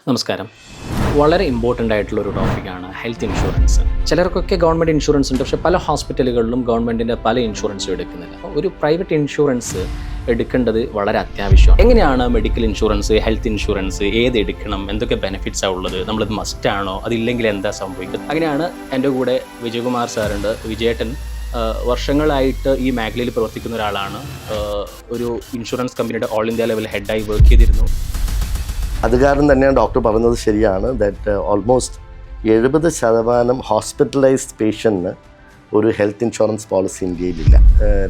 നമസ്കാരം. വളരെ ഇമ്പോർട്ടൻ്റ് ആയിട്ടുള്ളൊരു ടോപ്പിക്കാണ് ഹെൽത്ത് ഇൻഷുറൻസ്. ചിലർക്കൊക്കെ ഗവൺമെൻറ് ഇൻഷുറൻസ് ഉണ്ട്, പക്ഷേ പല ഹോസ്പിറ്റലുകളിലും ഗവൺമെൻറ്റിൻ്റെ പല ഇൻഷുറൻസും എടുക്കുന്നില്ല. അപ്പോൾ ഒരു പ്രൈവറ്റ് ഇൻഷുറൻസ് എടുക്കേണ്ടത് വളരെ അത്യാവശ്യമാണ്. എങ്ങനെയാണ് മെഡിക്കൽ ഇൻഷുറൻസ്, ഹെൽത്ത് ഇൻഷുറൻസ്, ഏത് എടുക്കണം, എന്തൊക്കെ ബെനിഫിറ്റ്സാണ് ഉള്ളത്, നമ്മളത് മസ്റ്റാണോ, അതില്ലെങ്കിൽ എന്താ സംഭവിക്കുന്നത്? അങ്ങനെയാണ് എൻ്റെ കൂടെ വിജയകുമാർ സാറുണ്ട്. വിജയേട്ടൻ വർഷങ്ങളായിട്ട് ഈ മേഖലയിൽ പ്രവർത്തിക്കുന്ന ഒരാളാണ്. ഒരു ഇൻഷുറൻസ് കമ്പനിയുടെ ഓൾ ഇന്ത്യ ലെവൽ ഹെഡായി വർക്ക് ചെയ്തിരുന്നു. അത് കാരണം തന്നെയാണ് ഡോക്ടർ പറഞ്ഞത് ശരിയാണ്. ദാറ്റ് ഓൾമോസ്റ്റ് 70% ഹോസ്പിറ്റലൈസ്ഡ് പേഷ്യൻറ്റിന് ഒരു ഹെൽത്ത് ഇൻഷുറൻസ് പോളിസി ഇന്ത്യയിലില്ല.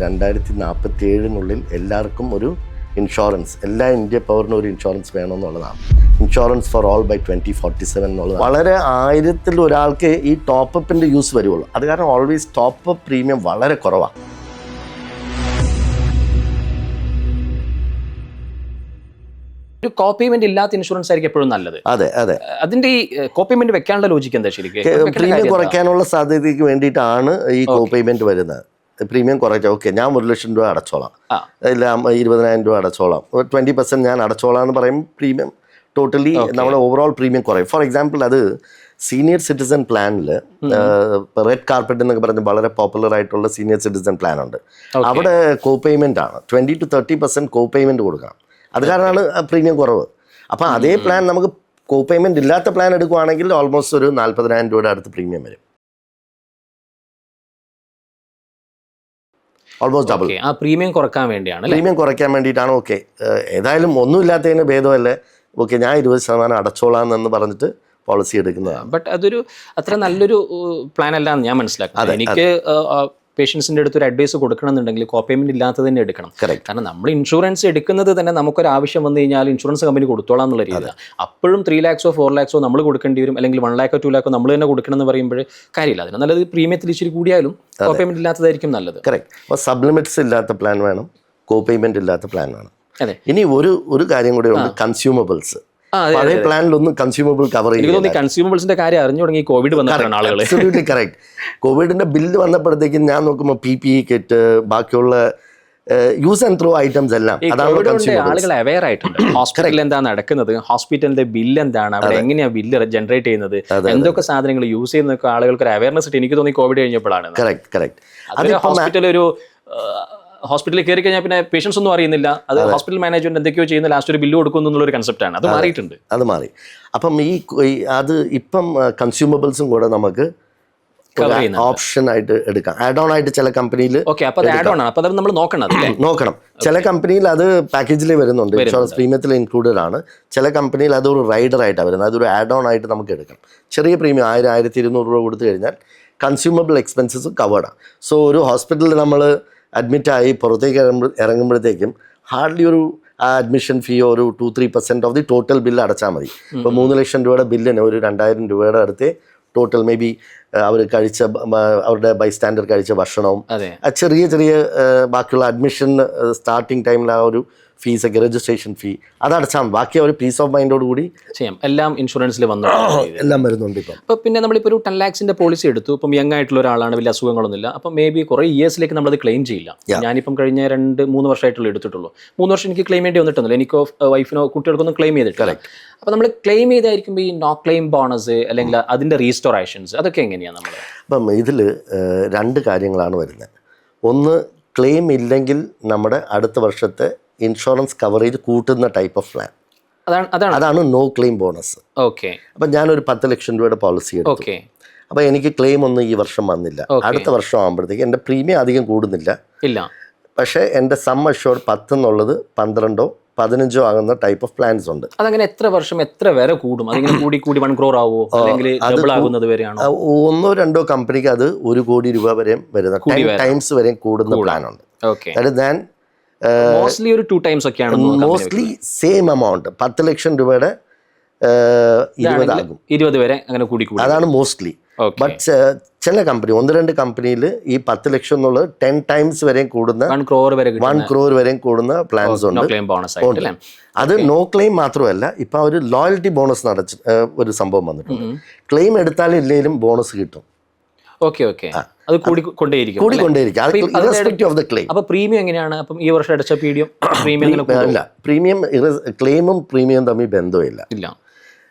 2047 എല്ലാവർക്കും ഒരു ഇൻഷുറൻസ്, എല്ലാ ഇന്ത്യ പൗരനും ഒരു ഇൻഷുറൻസ് വേണമെന്നുള്ളതാണ്. ഇൻഷുറൻസ് ഫോർ ഓൾ ബൈ 2047 എന്നുള്ളത് വളരെ 1000-ൽ ഒരാൾക്ക് ഈ ടോപ്പപ്പിൻ്റെ യൂസ് വരുള്ളൂ. അത് കാരണം ഓൾവേസ് ടോപ്പപ്പ് പ്രീമിയം വളരെ കുറവാണ്. ഒരു കോപേയ്മെന്റ് ഇല്ലാത്ത ഇൻഷുറൻസ് ആയിരിക്കും എപ്പോഴും നല്ലത്. അതെ അതെ. അതിന്റെ ഈ കോപേയ്മെന്റ് വെക്കാനുള്ള ലോജിക്ക് എന്താ? ശരിക്കും പ്രീമിയം കുറയ്ക്കാനുള്ള സാധ്യതയ്ക്ക് വേണ്ടിയിട്ടാണ് ഈ കോപേയ്മെന്റ് വരുന്നത്. പ്രീമിയം കുറയ്ക്കാം, ഓക്കെ ഞാൻ 1 ലക്ഷം രൂപ അടച്ചോളാം, ഇല്ല 20,000 രൂപ അടച്ചോളാം, 20% ഞാൻ അടച്ചോളാം എന്ന് പറയുമ്പോൾ പ്രീമിയം ടോട്ടലി നമ്മുടെ ഓവറോൾ പ്രീമിയം കുറയും. ഫോർ എക്സാമ്പിൾ, അത് സീനിയർ സിറ്റിസൺ പ്ലാനിൽ റെഡ് കാർപ്പറ്റ് എന്നൊക്കെ പറഞ്ഞ് വളരെ പോപ്പുലർ ആയിട്ടുള്ള സീനിയർ സിറ്റിസൺ പ്ലാൻ ഉണ്ട്. അവിടെ കോപേയ്മെന്റ് ആണ് 20 to 30% കോപേയ്മെന്റ് കൊടുക്കണം. അത് കാരണമാണ് പ്രീമിയം കുറവ്. അപ്പം അതേ പ്ലാൻ നമുക്ക് കോപേയ്മെന്റ് ഇല്ലാത്ത പ്ലാൻ എടുക്കുവാണെങ്കിൽ ഓൾമോസ്റ്റ് ഒരു 40,000 രൂപയുടെ അടുത്ത് പ്രീമിയം വരും. Almost double. ആ പ്രീമിയം കുറയ്ക്കാൻ വേണ്ടിയാണ്, പ്രീമിയം കുറയ്ക്കാൻ വേണ്ടിയിട്ടാണ്. ഓക്കെ ഏതായാലും ഒന്നുമില്ലാത്തതിന് ഭേദമല്ലേ, ഓക്കെ ഞാൻ 20% അടച്ചോളാം എന്ന് പറഞ്ഞിട്ട് പോളിസി എടുക്കുന്നതാണ്. ബട്ട് അതൊരു അത്ര നല്ലൊരു പ്ലാൻ അല്ല എന്ന് ഞാൻ മനസ്സിലാക്കുന്നത്. എനിക്ക് പേഷ്യൻസിൻ്റെ അടുത്ത് ഒരു അഡ്വൈസ് കൊടുക്കണമെന്നുണ്ടെങ്കിൽ കോപേയ്മെന്റ് ഇല്ലാത്തത് തന്നെ എടുക്കണം. കാരണം നമ്മൾ ഇൻഷുറൻസ് എടുക്കുന്നത് തന്നെ നമുക്കൊരു ആവശ്യം വന്നു കഴിഞ്ഞാൽ ഇൻഷുറൻസ് കമ്പനി കൊടുത്തോളാം എന്നുള്ള രീതിയിലാണ്. അപ്പോഴും 3 lakhs 4 lakhs നമ്മൾ കൊടുക്കേണ്ടി വരും, അല്ലെങ്കിൽ 1 lakh 2 lakh നമ്മൾ തന്നെ കൊടുക്കണം എന്ന് പറയുമ്പോൾ കാര്യമില്ല. അതിന് നല്ലത് പ്രീമിയത്തിൽ ഇച്ചിരി കൂടിയാലും കോപേയ്മെന്റ് ഇല്ലാത്തതായിരിക്കും നല്ലത്. കറക്റ്റ്. അപ്പോൾ സബ്ലിമിറ്റ്സ് ഇല്ലാത്ത പ്ലാൻ വേണം, കോപേയ്മെന്റ് ഇല്ലാത്ത പ്ലാൻ വേണം. അതെ. ഇനി ഒരു കാര്യം കൂടെ ഉണ്ട്, കൺസ്യൂമബിൾസ്. പഴയ പ്ലാനിലൊന്നും കൺസ്യൂമബിൾ കവർ ചെയ്യും. കൺസ്യൂമബിൾസിന്റെ കാര്യം അറിഞ്ഞു തുടങ്ങി കോവിഡ് വന്നിട്ടാണ് ആളുകൾ. Absolutely correct. കോവിഡിന്റെ ബില്ല് വന്നപ്പോഴത്തേക്കും ഞാൻ നോക്കുമ്പോൾ PPE കിറ്റ്, ബാക്കിയുള്ള യൂസ് ആൻഡ് ത്രോ ഐറ്റംസ് എല്ലാം ആളുകൾ അവെയർ ആയിട്ടുണ്ട്. ഹോസ്പിറ്റലിൽ എന്താ നടക്കുന്നത്, ഹോസ്പിറ്റലിന്റെ ബില്ല് എന്താണ്, അവിടെ എങ്ങനെയാ ബില്ല് ജനറേറ്റ് ചെയ്യുന്നത്, എന്തൊക്കെ സാധനങ്ങൾ യൂസ് ചെയ്യുന്നതൊക്കെ ആളുകൾക്ക് ഒരു അവയർനെസ് ഇട്ട് എനിക്ക് തോന്നി കോവിഡ് കഴിഞ്ഞപ്പോഴാണ്. ഹോസ്പിറ്റൽ ഒരു ഹോസ്പിറ്റലിൽ കയറി കഴിഞ്ഞാൽ പിന്നെ പേഷ്യൻസ് ഒന്നും അറിയുന്നില്ല, അത് ഹോസ്പിറ്റൽ മാനേജ്മെന്റ് എന്തൊക്കെയോ ചെയ്യുന്ന ലാസ്റ്റ് ഒരു ബില്ല് കൊടുക്കുന്നു എന്നുള്ളൊരു കൺസെപ്റ്റാണ്. അത് മാറിയിട്ടുണ്ട്. അത് മാറി. അപ്പം അത് ഇപ്പം കൺസ്യൂമബിൾസും കൂടെ നമുക്ക് ഓപ്ഷൻ ആയിട്ട് എടുക്കാം. ആഡ് ഓൺ ആയിട്ട് ചില കമ്പനിയിൽ നമ്മൾ നോക്കണം. ചില കമ്പനിയിൽ അത് പാക്കേജിൽ വരുന്നുണ്ട്, ഇൻഷുറൻസ് പ്രീമിയത്തിൽ ഇൻക്ലൂഡഡ് ആണ്. ചില കമ്പനിയിൽ അതൊരു റൈഡർ ആയിട്ടാണ് വരുന്നത്, അതൊരു ആഡ് ഓൺ ആയിട്ട് നമുക്ക് എടുക്കാം. ചെറിയ പ്രീമിയം 1000-1200 രൂപ കൊടുത്തു കഴിഞ്ഞാൽ കൺസ്യൂമബിൾ എക്സ്പെൻസസും കവേർഡാണ്. സോ ഒരു ഹോസ്പിറ്റലിൽ നമ്മൾ അഡ്മിറ്റായി പുറത്തേക്ക് ഇറങ്ങുമ്പോഴത്തേക്കും ഹാർഡ്ലി ഒരു അഡ്മിഷൻ ഫീ ഒരു 2-3% ഓഫ് ദി ടോട്ടൽ ബില്ല് അടച്ചാൽ മതി. ഇപ്പോൾ 3 ലക്ഷം രൂപയുടെ ബില്ലിന് ഒരു 2000 രൂപയുടെ അടുത്ത് ടോട്ടൽ മേ ബി അവർ കഴിച്ച അവരുടെ ബൈസ്റ്റാൻഡർ കഴിച്ച ഭക്ഷണവും ചെറിയ ചെറിയ ബാക്കിയുള്ള അഡ്മിഷൻ സ്റ്റാർട്ടിങ് ടൈമിൽ ആ ഒരു ഫീസൊക്കെ, രജിസ്ട്രേഷൻ ഫീ അതടച്ചാൽ ബാക്കി ഒരു പീസ് ഓഫ് മൈൻഡോട് കൂടി ചെയ്യാം. എല്ലാം ഇൻഷുറൻസിൽ എല്ലാം വരുന്നുണ്ട്. ഇപ്പം പിന്നെ നമ്മളിപ്പോൾ ഒരു 10 lakhs പോളിസി എടുത്തു. ഇപ്പം യങ് ആയിട്ടുള്ള ഒരാളാണ്, വലിയ അസുഖങ്ങളൊന്നുമില്ല. അപ്പം മേ ബി കുറേ ഇയേഴ്സിലേക്ക് നമ്മളത് ക്ലെയിം ചെയ്യില്ല. ഞാനിപ്പം കഴിഞ്ഞ 2-3 വർഷമായിട്ടുള്ള എടുത്തിട്ടുള്ളൂ. 3 വർഷം എനിക്ക് ക്ലെയിം ചെയ്യേണ്ടി വന്നിട്ടൊന്നുമില്ല. എനിക്കോ വൈഫിനോ കുട്ടികൾക്കൊന്നും ക്ലെയിം ചെയ്തിട്ടില്ല. അപ്പം നമ്മൾ ക്ലെയിം ചെയ്തായിരിക്കുമ്പോൾ ഈ നോ ക്ലെയിം ബോണസ് അല്ലെങ്കിൽ അതിൻ്റെ റീസ്റ്റോറേഷൻസ് അതൊക്കെ എങ്ങനെയാണ് നമ്മൾ? അപ്പം ഇതിൽ 2 കാര്യങ്ങളാണ് വരുന്നത്. ഒന്ന്, ക്ലെയിം ഇല്ലെങ്കിൽ നമ്മുടെ അടുത്ത വർഷത്തെ ഇൻഷുറൻസ് കവറേജ് കൂട്ടുന്ന ടൈപ്പ് ഓഫ് പ്ലാൻ, അതാണ് നോ ക്ലെയിം ബോണസ്. ഓക്കെ. അപ്പം ഞാനൊരു 10 ലക്ഷം രൂപയുടെ പോളിസി എടുത്തു. അപ്പം എനിക്ക് ക്ലെയിം ഒന്നും ഈ വർഷം വന്നില്ല. അടുത്ത വർഷം ആകുമ്പോഴത്തേക്ക് എൻ്റെ പ്രീമിയം അധികം കൂടുന്നില്ല, പക്ഷേ എൻ്റെ സം അഷ്യൂർഡ് 10 എന്നുള്ളത് 12-15 ആകുന്ന ടൈപ്പ് ഓഫ് പ്ലാൻസ് ഉണ്ട്. അതങ്ങനെ എത്ര വർഷം എത്ര വരെ കൂടും? അതിങ്ങനെ കൂടി 1 crore ആവോ, അല്ലെങ്കിൽ ഡബിൾ ആകുന്നത് വരെയാണോ? 1-2 കമ്പനിക്ക് അത് 1 കോടി രൂപ വരെയും വരുന്ന 10 ടൈംസ് വരെയും കൂടുന്ന പ്ലാൻ ഉണ്ട്. ദാൻ മോസ്റ്റ്ലി ഒരു 2 times ഒക്കെയാണ്. മോസ്റ്റ്ലി സെയിം എമൗണ്ട് 10 ലക്ഷം രൂപയുടെ 20 ആകും, 20 വരെ അങ്ങനെ കൂടി. അതാണ് മോസ്റ്റ്ലി. ബട്ട് ചില കമ്പനി 1-2 കമ്പനിയിൽ ഈ 10 ലക്ഷം എന്നുള്ളത് 10 ടൈംസ് വരെയും കൂടുന്ന 1 crore വരെയും കൂടുന്ന പ്ലാൻസ് ഉണ്ട്. അത് നോ ക്ലെയിം മാത്രമല്ല, ഇപ്പം ഒരു ലോയൽറ്റി ബോണസ് ഒരു സംഭവം വന്നിട്ടുണ്ട്. ക്ലെയിം എടുത്താലും ഇല്ലെങ്കിലും ബോണസ് കിട്ടും. അത് കൂടിക്കൊണ്ടേയിരിക്കും. അപ്പൊ പ്രീമിയം എങ്ങനെയാണ്? അപ്പം ഈ വർഷം അടച്ച പ്രീമിയം ക്ലെയിമും പ്രീമിയം തമ്മിൽ ബന്ധമില്ല.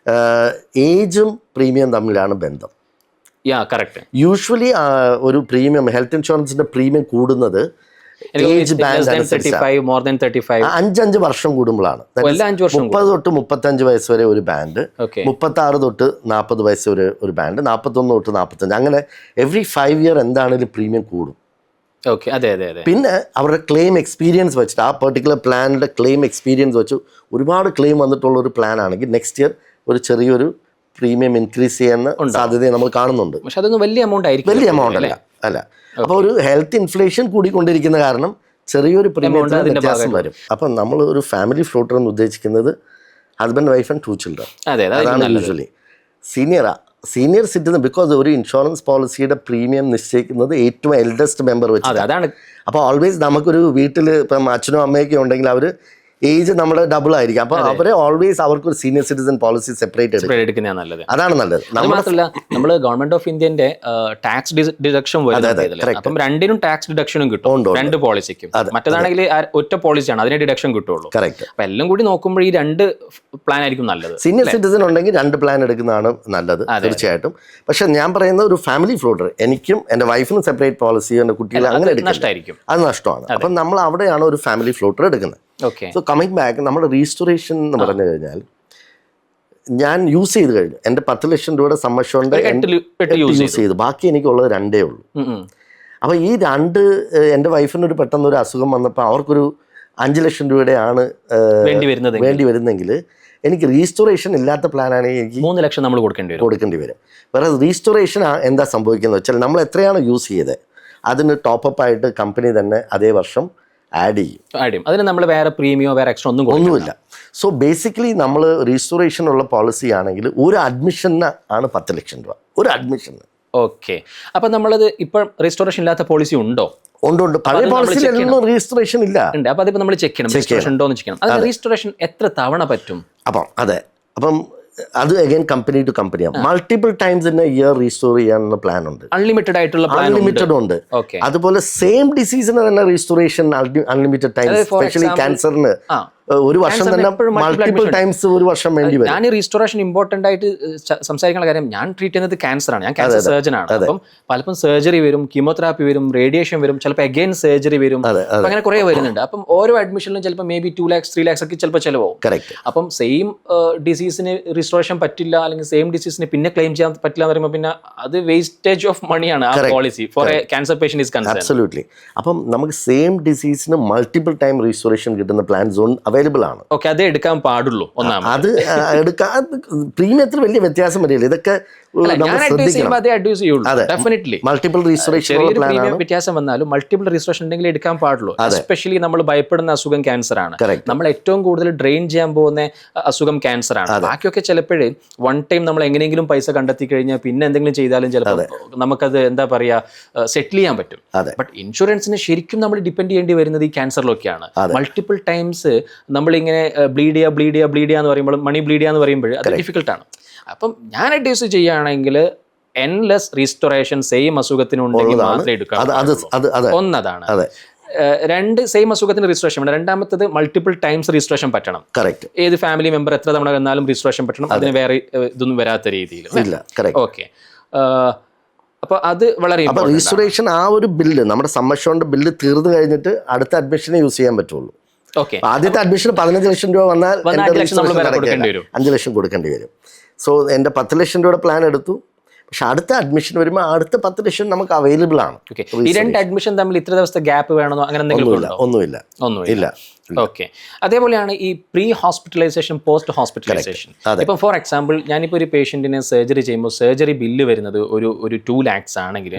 ഏജും പ്രീമിയം തമ്മിലാണ് ബന്ധം. കറക്റ്റ്. യൂഷ്വലി ഒരു പ്രീമിയം ഹെൽത്ത് ഇൻഷുറൻസിന്റെ പ്രീമിയം കൂടുന്നത് ഏജ് ബാൻഡ് 5 വർഷം കൂടുമ്പോഴാണ്. 30 തൊട്ട് 35 വയസ്സ് വരെ ഒരു ബാൻഡ്, 36 തൊട്ട് 40 വയസ്സ് വരെ ഒരു ബാൻഡ്, 41 തൊട്ട് 45, അങ്ങനെ എവറി 5 ഇയർ എന്താണെങ്കിലും പ്രീമിയം കൂടും. പിന്നെ അവരുടെ ക്ലെയിം എക്സ്പീരിയൻസ് വെച്ചിട്ട് ആ പെർട്ടിക്കുലർ പ്ലാനിന്റെ ക്ലെയിം എക്സ്പീരിയൻസ് വെച്ച് ഒരുപാട് ക്ലെയിം വന്നിട്ടുള്ള ഒരു പ്ലാൻ ആണെങ്കിൽ നെക്സ്റ്റ് ഇയർ ഒരു ചെറിയൊരു പ്രീമിയം ഇൻക്രീസ് ചെയ്യുന്ന സാധ്യതയെ നമ്മൾ കാണുന്നുണ്ട്. പക്ഷെ അതൊന്നും വലിയ എമൗണ്ട് അല്ല. അപ്പോൾ ഒരു ഹെൽത്ത് ഇൻഫ്ലേഷൻ കൂടിക്കൊണ്ടിരിക്കുന്ന കാരണം ചെറിയൊരു പ്രീമിയം വ്യത്യാസം വരും. അപ്പം നമ്മൾ ഒരു ഫാമിലി ഫ്ലോട്ടർ എന്ന് ഉദ്ദേശിക്കുന്നത് ഹസ്ബൻഡ്, വൈഫ് ആൻഡ് 2 ചിൽഡ്രൻ. അതാണ് യൂഷ്വലി സീനിയർ സിറ്റിസൺ. ബിക്കോസ് ഒരു ഇൻഷുറൻസ് പോളിസിയുടെ പ്രീമിയം നിശ്ചയിക്കുന്നത് ഏറ്റവും എൽഡസ്റ്റ് മെമ്പർ വെച്ച്. അപ്പോൾ ഓൾവേസ് നമുക്കൊരു വീട്ടിൽ ഇപ്പം അച്ഛനും അമ്മയൊക്കെ ഉണ്ടെങ്കിൽ അവർ ഏജ് നമ്മുടെ ഡബിൾ ആയിരിക്കും. അപ്പോൾ അവരെ ഓൾവേസ് അവർക്കൊരു സീനിയർ സിറ്റിസൺ പോളിസി സെപ്പറേറ്റ് എടുക്കുന്നതാണ് നല്ലത്. അതാണ് നല്ലത്. മാത്രമല്ല നമ്മൾ ഗവൺമെന്റ് ഓഫ് ഇന്ത്യന്റെ ടാക്സ് ഡിഡക്ഷൻ അപ്പം രണ്ടിനും ടാക്സ് ഡിഡക്ഷനും കിട്ടും, 2 പോളിസിക്കും. മറ്റേതാണെങ്കിൽ ഒറ്റ പോളിസിയാണ്, അതിന് ഡിഡക്ഷൻ കിട്ടുള്ളൂ. അപ്പൊ എല്ലാം കൂടി നോക്കുമ്പോൾ ഈ 2 പ്ലാൻ ആയിരിക്കും നല്ലത്. സീനിയർ സിറ്റിസൺ ഉണ്ടെങ്കിൽ 2 പ്ലാൻ എടുക്കുന്നതാണ് നല്ലത് തീർച്ചയായിട്ടും. പക്ഷെ ഞാൻ പറയുന്ന ഒരു ഫാമിലി ഫ്ലോട്ടർ, എനിക്കും എൻ്റെ വൈഫിനും സെപ്പറേറ്റ് പോളിസി, എൻ്റെ കുട്ടികളെ അങ്ങനെ നഷ്ടമായിരിക്കും, അത് നഷ്ടമാണ്. അപ്പം നമ്മൾ അവിടെയാണ് ഒരു ഫാമിലി ഫ്ലോട്ടർ എടുക്കുന്നത്. സോ കമ്മിങ് ബാക്ക്, നമ്മുടെ റീസ്റ്റോറേഷൻ എന്ന് പറഞ്ഞു കഴിഞ്ഞാൽ ഞാൻ യൂസ് ചെയ്ത് കഴിഞ്ഞു. എൻ്റെ 10 ലക്ഷം രൂപയുടെ സമ്മർഷോണ്ട് യൂസ് ചെയ്തു, ബാക്കി എനിക്കുള്ളത് 2 ഉള്ളൂ. അപ്പോൾ ഈ 2 എൻ്റെ വൈഫിനൊരു പെട്ടെന്നൊരു അസുഖം വന്നപ്പോൾ അവർക്കൊരു 5 ലക്ഷം രൂപയുടെ ആണ് വേണ്ടി വരുന്നെങ്കിൽ എനിക്ക് റീസ്റ്റോറേഷൻ ഇല്ലാത്ത പ്ലാനാണെങ്കിൽ എനിക്ക് 3 ലക്ഷം നമ്മൾ കൊടുക്കേണ്ടി വരും. വേറെ റീസ്റ്റോറേഷൻ എന്താ സംഭവിക്കുന്നത് വെച്ചാൽ നമ്മൾ എത്രയാണ് യൂസ് ചെയ്തത് അതിന് ടോപ്പപ്പ് ആയിട്ട് കമ്പനി തന്നെ അതേ വർഷം ആഡ് ചെയ്യും. അതിന് നമ്മൾ വേറെ പ്രീമിയോ വേറെ എക്സ്ട്രാ ഒന്നുമില്ല. സോ ബേസിക്കലി നമ്മൾ റീസ്റ്റോറേഷൻ ഉള്ള പോളിസി ആണെങ്കിൽ ഒരു അഡ്മിഷന് ആണ് 10 ലക്ഷം രൂപ, ഒരു അഡ്മിഷന്. ഓക്കെ. അപ്പം നമ്മളത് ഇപ്പം റീസ്റ്റോറേഷൻ ഇല്ലാത്ത പോളിസി ഉണ്ടോ? ഉണ്ട്. പഴയ പോളിസിയിലൊന്നും റീസ്റ്റോറേഷൻ ഇല്ല. അപ്പം അതിപ്പോൾ നമ്മൾ ചെക്ക് ചെയ്യണം, റീസ്റ്റോറേഷൻ ഉണ്ടോ എന്ന് ചെക്ക് ചെയ്യണം. അത് റീസ്റ്റോറേഷൻ എത്ര തവണ പറ്റും? അപ്പം അത് അഗൈൻ കമ്പനി ടു കമ്പനിയാണ്. Multiple times in A year restore ചെയ്യാനുള്ള പ്ലാൻ ഉണ്ട്, അൺലിമിറ്റഡ് ആയിട്ടുള്ള അൺലിമിറ്റഡ് ഉണ്ട്. അതുപോലെ സെയിം ഡിസീസിന് തന്നെ റീസ്റ്റോറേഷൻ അൺലിമിറ്റഡ് ടൈംസ്, സ്പെഷ്യലി ക്യാൻസറിന് ഒരു വർഷം തന്നെ മൾട്ടിപ്പിൾ ടൈംസ് ഒരു വർഷം വേണ്ടി വരും. ഞാൻ ഈ റീസ്റ്റോറേഷൻ ഇമ്പോർട്ടന്റ് ആയിട്ട് സംസാരിക്കുന്ന കാര്യം, ഞാൻ ട്രീറ്റ് ചെയ്യുന്നത് ക്യാൻസർ ആണ്, ഞാൻ ക്യാൻസർ സർജൻ ആണ്. അപ്പം പലപ്പം സർജറി വരും, കീമോതെറാപ്പി വരും, റേഡിയേഷൻ വരും, ചിലപ്പോൾ അഗൈൻ സർജറി വരും, അങ്ങനെ കുറെ വരുന്നുണ്ട്. അപ്പം ഓരോ അഡ്മിഷനിലും ചിലപ്പോൾ മേ ബി 2 lakhs 3 lakhs ഒക്കെ ചിലപ്പോൾ ചിലവാകും. അപ്പം സെയിം ഡിസീസിന് റീസ്റ്റോറേഷൻ പറ്റില്ല, അല്ലെങ്കിൽ സെയിം ഡിസീസിന് പിന്നെ ക്ലെയിം ചെയ്യാൻ പറ്റില്ല എന്ന് പറയുമ്പോൾ പിന്നെ അത് വേസ്റ്റേജ് ഓഫ് മണിയാണ് ആ policy four A cancer patient is concerned. Absolutely. അപ്പം നമുക്ക് സെയിം ഡിസീസിന് മൾട്ടിപ്പിൾ ടൈം റീസ്റ്റോറേഷൻ കിട്ടുന്ന പ്ലാൻസ് അവൈലബിൾ ആണ്. ഓക്കെ, അത് എടുക്കാൻ പാടുള്ളൂ. അത് എടുക്കാൻ പ്രീമിയത്തിൽ വലിയ വ്യത്യാസം വരില്ല. ഇതൊക്കെ മൾട്ടിപ്പിൾ റീസ്റ്റോറേഷൻ വ്യത്യാസം വന്നാലും മൾട്ടിപ്പിൾ റീസ്റ്റോറേഷൻ ഉണ്ടെങ്കിൽ എടുക്കാൻ പാടുള്ളൂ. എസ്പെഷ്യലി നമ്മൾ ഭയപ്പെടുന്ന അസുഖം ക്യാൻസർ ആണ്. നമ്മൾ ഏറ്റവും കൂടുതൽ ഡ്രെയിൻ ചെയ്യാൻ പോകുന്ന അസുഖം ക്യാൻസർ ആണ്. ബാക്കിയൊക്കെ ചിലപ്പോഴേ വൺ ടൈം നമ്മൾ എങ്ങനെയെങ്കിലും പൈസ കണ്ടെത്തി കഴിഞ്ഞാൽ പിന്നെ എന്തെങ്കിലും ചെയ്താലും ചിലപ്പോൾ നമുക്കത് എന്താ പറയാ സെറ്റിൽ ചെയ്യാൻ പറ്റും. ബട്ട് ഇൻഷുറൻസിന് ശരിക്കും നമ്മൾ ഡിപ്പെൻഡ് ചെയ്യേണ്ടി വരുന്നത് ഈ ക്യാൻസറിലൊക്കെയാണ്. മൾട്ടിപ്പിൾ ടൈംസ് നമ്മളിങ്ങനെ ബ്ലീഡ് ചെയ്യുക എന്ന് പറയുമ്പോൾ, മണി ബ്ലീഡ് ചെയ്യുക എന്ന് പറയുമ്പോൾ അത് ഡിഫിക്കൽട്ടാണ്. അപ്പം ഞാൻ അഡ്വൈസ് ചെയ്യുകയാണെങ്കിൽ എൻലെസ് റീസ്റ്റോറേഷൻ സെയിം അസുഖത്തിനുണ്ടെങ്കിൽ മാത്രമേ എടുക്കാം. ഒന്നതാണ്. 2 സെയിം അസുഖത്തിന് രജിസ്ട്രേഷൻ വേണം. രണ്ടാമത്തത് മൾട്ടിപ്പിൾ ടൈംസ് രജിസ്ട്രേഷൻ പറ്റണം. കറക്റ്റ്. ഏത് ഫാമിലി മെമ്പർ എത്ര തവണ വന്നാലും രജിസ്ട്രേഷൻ പറ്റണം. അതിന് വേറെ ഇതൊന്നും വരാത്ത രീതിയിൽ. ഓക്കെ. അപ്പോൾ അത് വളരെ രജിസ്ട്രേഷൻ ആ ഒരു ബില്ല്, നമ്മുടെ സമ്മർഷോന്റെ ബില്ല് തീർന്നു കഴിഞ്ഞിട്ട് അടുത്ത അഡ്മിഷനെ യൂസ് ചെയ്യാൻ പറ്റുള്ളൂ. ആദ്യത്തെ അഡ്മിഷൻ 15 ലക്ഷം രൂപ വന്നാൽ 5 ലക്ഷം കൊടുക്കേണ്ടി വരും. സോ എൻ്റെ 10 ലക്ഷം രൂപയുടെ പ്ലാൻ എടുത്തു, പക്ഷെ അടുത്ത അഡ്മിഷൻ വരുമ്പോൾ അടുത്ത 10 ലക്ഷം നമുക്ക് അവൈലബിൾ ആണ്. ഈ 2 അഡ്മിഷൻ തമ്മിൽ ഇത്ര ദിവസത്തെ ഗ്യാപ്പ് വേണമെന്നോ അങ്ങനെ എന്തെങ്കിലും? ഒന്നുമില്ല. ഓക്കെ. അതേപോലെയാണ് ഈ പ്രീ ഹോസ്പിറ്റലൈസേഷൻ, പോസ്റ്റ് ഹോസ്പിറ്റലൈസേഷൻ. ഇപ്പം ഫോർ എക്സാമ്പിൾ ഞാനിപ്പോൾ ഒരു പേഷ്യൻറ്റിനെ സർജറി ചെയ്യുമ്പോൾ സർജറി ബില്ല് വരുന്നത് ഒരു 2 lakhs ആണെങ്കിൽ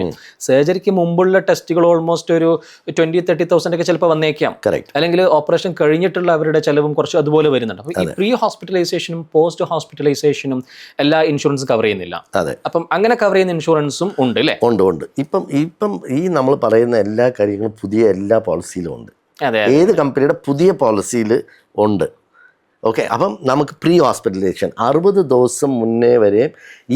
സർജറിക്ക് മുമ്പുള്ള ടെസ്റ്റുകൾ ഓൾമോസ്റ്റ് ഒരു 20,000-30,000 ഒക്കെ ചിലപ്പോൾ വന്നേക്കാം. അല്ലെങ്കിൽ ഓപ്പറേഷൻ കഴിഞ്ഞിട്ടുള്ള അവരുടെ ചിലവും കുറച്ച് അതുപോലെ വരുന്നുണ്ട്. അപ്പോൾ ഈ പ്രീ ഹോസ്പിറ്റലൈസേഷനും പോസ്റ്റ് ഹോസ്പിറ്റലൈസേഷനും എല്ലാ ഇൻഷുറൻസും കവർ ചെയ്യുന്നില്ല. അപ്പം അങ്ങനെ കവർ ചെയ്യുന്ന ഇൻഷുറൻസും ഉണ്ട് അല്ലേ? ഉണ്ട്. ഇപ്പം ഈ നമ്മൾ പറയുന്ന എല്ലാ കാര്യങ്ങളും പുതിയ എല്ലാ പോളിസിയിലും ഉണ്ട്. ഏത് കമ്പനിയുടെ പുതിയ പോളിസിയിൽ ഉണ്ട്. ഓക്കെ. അപ്പം നമുക്ക് പ്രീ ഹോസ്പിറ്റലൈസേഷൻ 60 ദിവസം മുന്നേ വരെ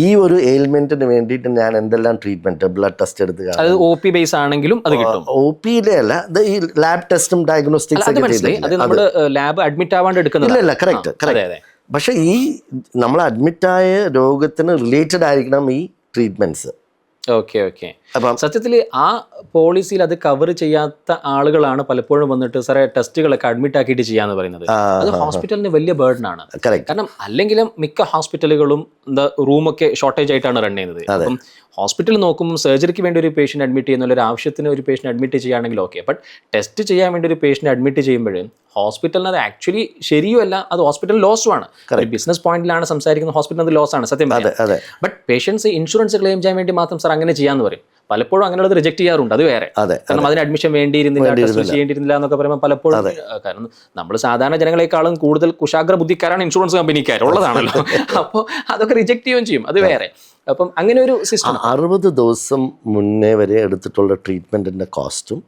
ഈ ഒരു എയിൽമെന്റിന് വേണ്ടിയിട്ട് ഞാൻ എന്തെല്ലാം ട്രീറ്റ്മെന്റ്, ബ്ലഡ് ടെസ്റ്റ് എടുത്ത്, OP ബേസ് ആണെങ്കിലും അത് കിട്ടും. OP-യിലെ അല്ല, ഈ ലാബ് ടെസ്റ്റും ഡയഗ്നോസ്റ്റിക്സ് ലാബ് അഡ്മിറ്റ് ആവാണ്ട് എടുക്കുന്നില്ല. കറക്റ്റ്. പക്ഷേ ഈ നമ്മൾ അഡ്മിറ്റായ രോഗത്തിന് റിലേറ്റഡ് ആയിരിക്കണം ഈ ട്രീറ്റ്മെൻറ്റ്സ്. Okay okay. അപ്പം സത്യത്തിൽ ആ പോളിസിയിൽ അത് കവർ ചെയ്യാത്ത ആളുകളാണ് പലപ്പോഴും വന്നിട്ട് സാറേ ടെസ്റ്റുകളൊക്കെ അഡ്മിറ്റ് ആക്കിയിട്ട് ചെയ്യാന്ന് പറയുന്നത്. അത് ഹോസ്പിറ്റലിന് വലിയ ബേർഡൻ ആണ്. കാരണം അല്ലെങ്കിലും മിക്ക ഹോസ്പിറ്റലുകളും എന്താ റൂമൊക്കെ ഷോർട്ടേജ് ആയിട്ടാണ് റൺ ചെയ്യുന്നത്. അപ്പം ഹോസ്പിറ്റൽ നോക്കുമ്പോൾ സർജറിക്ക് വേണ്ടി ഒരു പേഷ്യൻ്റ് അഡ്മിറ്റ് ചെയ്യുന്ന ഒരു ആവശ്യത്തിന് ഒരു പേഷ്യൻ്റ് അഡ്മിറ്റ് ചെയ്യുകയാണെങ്കിൽ ഓക്കെ. ബട്ട് ടെസ്റ്റ് ചെയ്യാൻ വേണ്ടി ഒരു പേഷ്യൻ്റ് അഡ്മിറ്റ് ചെയ്യുമ്പോൾ ഹോസ്പിറ്റലിന് അത് ആക്ച്വലി ശരിയുമല്ല, അത് ഹോസ്പിറ്റൽ ലോസും ആണ്. ബിസിനസ് പോയിന്റിലാണ് സംസാരിക്കുന്നത്, ഹോസ്പിറ്റലിന് അത് ലോസ് ആണ് സത്യം. ബട്ട് പേഷ്യൻസ് ഇൻഷുറൻസ് ക്ലെയിം ചെയ്യാൻ വേണ്ടി മാത്രം സാർ അങ്ങനെ ചെയ്യാന്ന് പറയും. പലപ്പോഴും അങ്ങനെയുള്ളത് റിജക്ട് ചെയ്യാറുണ്ട്. അത് വേറെ, കാരണം അതിന് അഡ്മിഷൻ വേണ്ടിയിരുന്നില്ല, ടെസ്റ്റ് ചെയ്യേണ്ടിയിരുന്നില്ല എന്നൊക്കെ പറയുമ്പോൾ പലപ്പോഴും, കാരണം നമ്മൾ സാധാരണ ജനങ്ങളെക്കാളും കൂടുതൽ കുശാഗ്ര ബുദ്ധിക്കാരാണ് ഇൻഷുറൻസ് കമ്പനിക്കാർ ഉള്ളതാണല്ലോ. അപ്പോൾ അതൊക്കെ റിജക്ട് ചെയ്യുകയും ചെയ്യും, അത് വേറെ. അപ്പം അങ്ങനെ ഒരു സിസ്റ്റം 60 ദിവസം മുന്നേ വരെ എടുത്തിട്ടുള്ള ട്രീറ്റ്മെൻറ്റിൻ്റെ കോസ്റ്റും